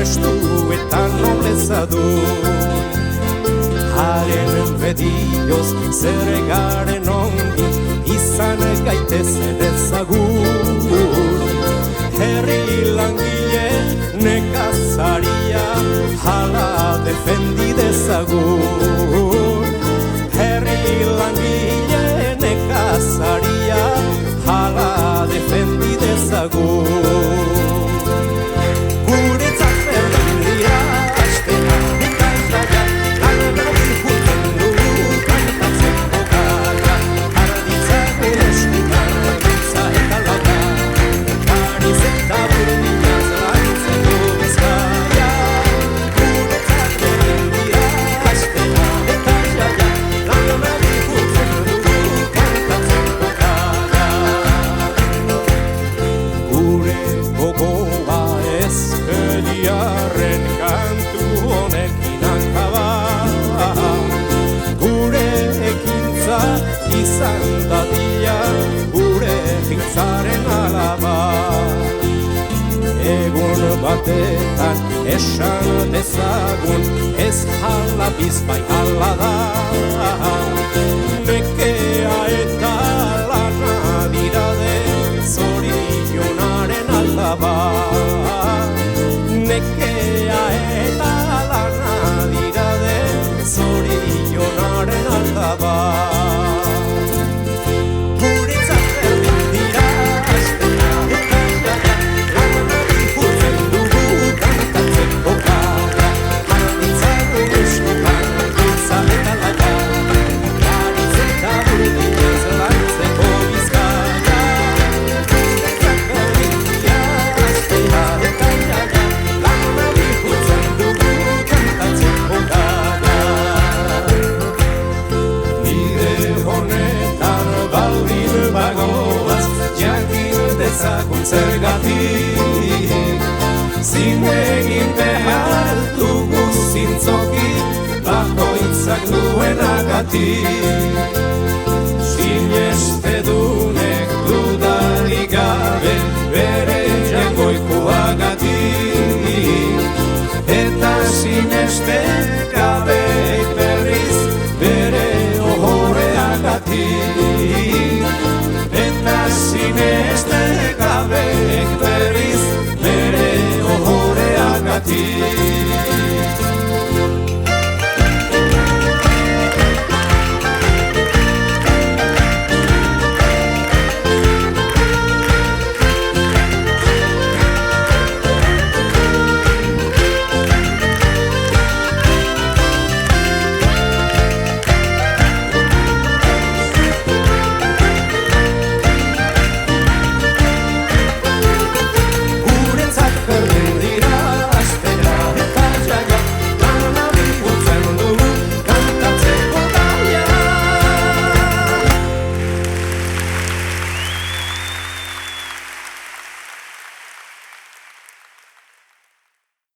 prestu eta nobleza du. Haren bedioz zer garen ongi, izan gaitezen ezagun. Herri langile nekazaria, hala defendi dezagun. Herri langile nekazaria, hala defendi dezagun. Guretzat berdin dira astena eta islaia, lana ikutzen dugu kantatzeko gaia. Hara ditzagun eskutan, gitza eta lauka, Pariz eta Burdina zelantzeko Bizkaia. Guretzat berdin dira astena eta islaia, lana ikutzen dugu kantatzeko gaia. Gure gogoa ezkeriarren kantu honekin akaba, gure ekintza izan dadila, gure ekintzaren alaba. Egun batetan esan dezagun, ez hala bizpai hala da. Nekea eta lana dirade, zorionaren aldaba. Nekea eta lana dirade, zorionaren aldaba. Guretzat berdin dira astena eta islaia, lana ikutzen dugu kantatzeko gaia. Hara ditzagun eskutan, gitza eta lauka, Pariz eta Burdina zelantzeko Bizkaia. Guretzat berdin dira astena eta islaia, lana ikutzen dugu kantatzeko gaia. Bide honetan baldin bagoaz, jakin dezagun zergatik. Zin egin behar dugu zintzoki, bakoitzak duenagatik. Sinestedunek dudarik gabe, bere jaingoikoagatik. Eta sineste gabeek berriz, bere ohoreagatik. Eta sineste gabeek berriz, bere ohoreagatik.